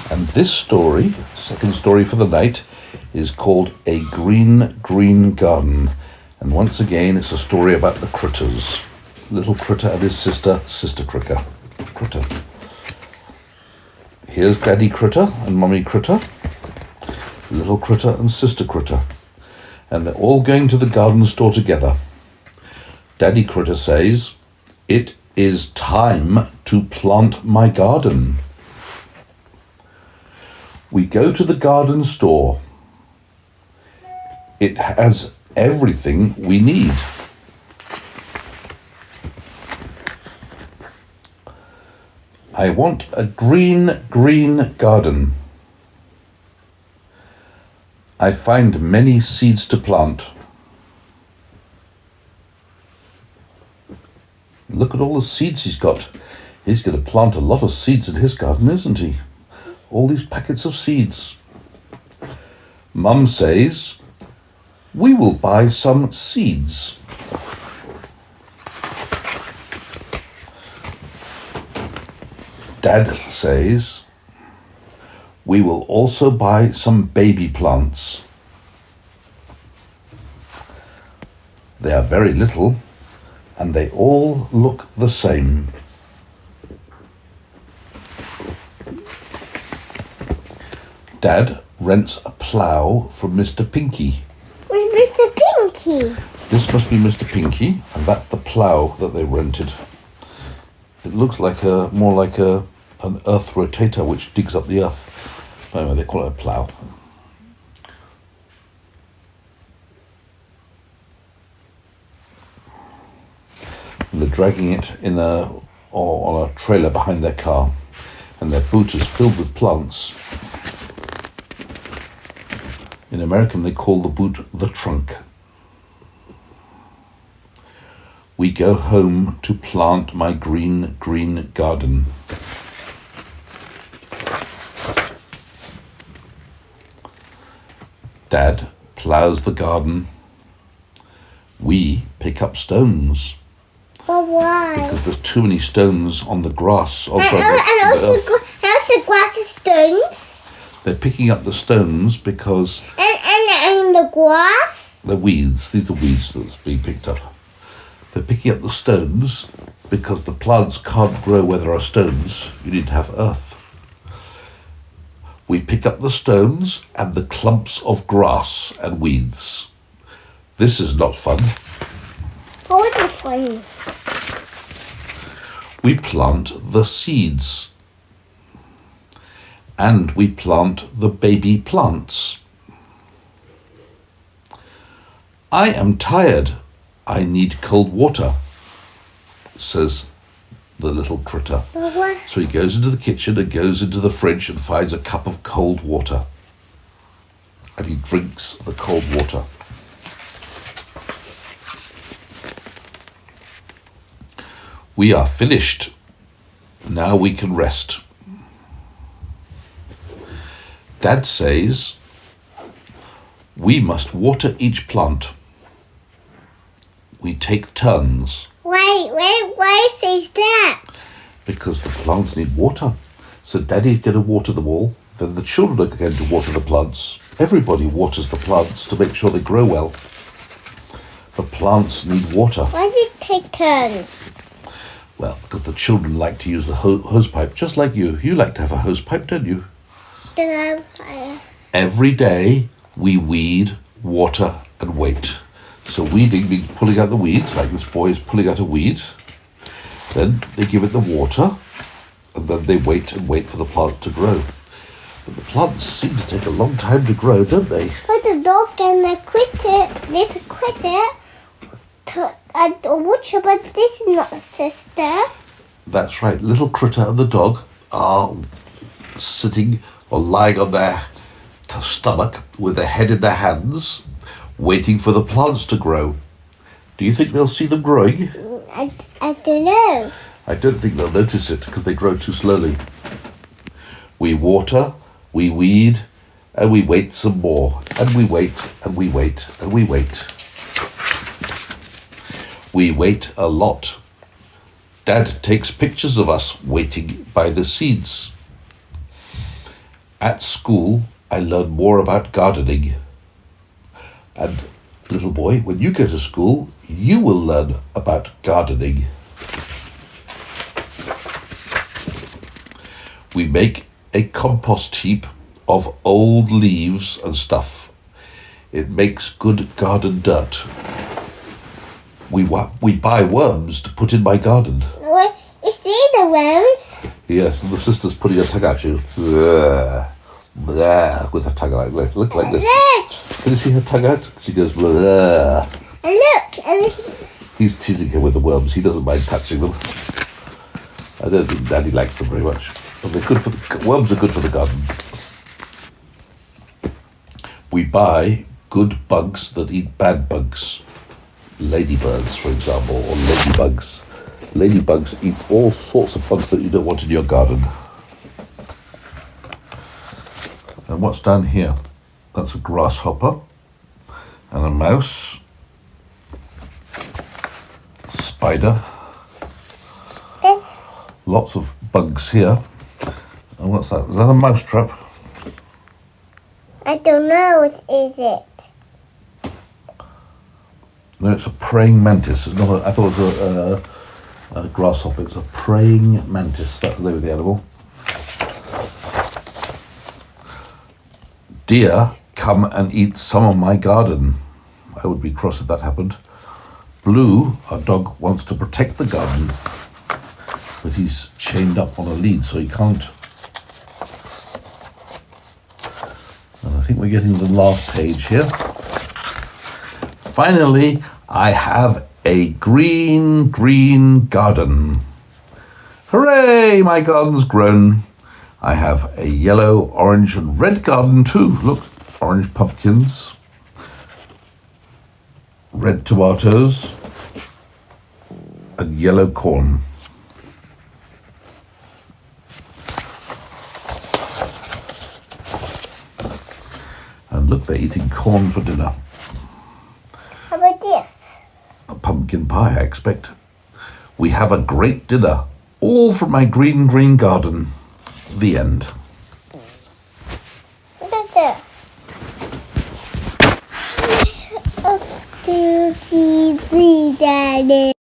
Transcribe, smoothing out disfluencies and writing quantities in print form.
And this story, second story for the night, is called A Green, Green Garden. And once again, it's a story about the critters. Little critter and his sister, sister critter. Here's Daddy Critter and Mummy Critter, Little Critter and Sister Critter. And they're all going to the garden store together. Daddy Critter says, "It is time to plant my garden." We go to the garden store. It has everything we need. I want a green, green garden. I find many seeds to plant. Look at all the seeds he's got. He's going to plant a lot of seeds in his garden, isn't he? All these packets of seeds. Mum says, "We will buy some seeds." Dad says, "We will also buy some baby plants. They are very little and they all look the same." Dad rents a plough from Mr. Pinky. Where's Mr. Pinky? This must be Mr. Pinky, and that's the plough that they rented. It looks like more like an earth rotator which digs up the earth. Anyway, they call it a plough. And they're dragging it on a trailer behind their car, and their boot is filled with plants. In American, they call the boot the trunk. We go home to plant my green, green garden. Dad ploughs the garden. We pick up stones. But why? Because there's too many stones on the grass. And also grass is stones. They're picking up the stones because... And the grass? The weeds. These are weeds that's being picked up. They're picking up the stones because the plants can't grow where there are stones. You need to have earth. We pick up the stones and the clumps of grass and weeds. This is not fun. Oh, it's fun. We plant the seeds. And we plant the baby plants. I am tired. I need cold water, says the little critter. What? So he goes into the kitchen and goes into the fridge and finds a cup of cold water. And he drinks the cold water. We are finished. Now we can rest. Dad says, we must water each plant. We take turns. Why says that? Because the plants need water. So Daddy's going to water them all. Then the children are going to water the plants. Everybody waters the plants to make sure they grow well. The plants need water. Why do you take turns? Well, because the children like to use the hose pipe, just like you. You like to have a hose pipe, don't you? Every day we weed, water and wait. So weeding means pulling out the weeds, like this boy is pulling out a weed. Then they give it the water, and then they wait and wait for the plant to grow. But the plants seem to take a long time to grow, don't they? But the dog and the little critter, watcher, but this is not a sister. That's right. Little critter and the dog are sitting or lying on their stomach with their head in their hands, waiting for the plants to grow. Do you think they'll see them growing? I don't know. I don't think they'll notice it because they grow too slowly. We water, we weed, and we wait some more. And we wait, and we wait, and we wait. We wait a lot. Dad takes pictures of us waiting by the seeds. At school, I learned more about gardening. And little boy, when you go to school, you will learn about gardening. We make a compost heap of old leaves and stuff. It makes good garden dirt. We buy worms to put in my garden. What? Is these the worms? Yes, and the sister's putting her tongue at you. Blah, blah, with her tongue out. Look like this. Look! Can you see her tongue out? She goes, blah. And look! And He's teasing her with the worms. He doesn't mind touching them. I don't think Daddy likes them very much. But they're good for worms are good for the garden. We buy good bugs that eat bad bugs. Ladybirds, for example, or ladybugs. Ladybugs eat all sorts of bugs that you don't want in your garden. And what's down here? That's a grasshopper and a mouse, spider, this, lots of bugs here. And what's that? Is that a mouse trap? I don't know what is it. No, it's a praying mantis. It's not I thought it was a grasshopper. It's a praying mantis. That's the name of the animal. Deer come and eat some of my garden. I would be cross if that happened. Blue, our dog, wants to protect the garden, but he's chained up on a lead, so he can't. And I think we're getting the last page here. Finally, I have a green garden. Hooray, my garden's grown. I have a yellow, orange and red garden too. Look, orange pumpkins, red tomatoes and yellow corn. And look, they're eating corn for dinner. How about this? A pumpkin pie, I expect. We have a great dinner, all from my green garden. The end. Look at that. Oh, Daddy.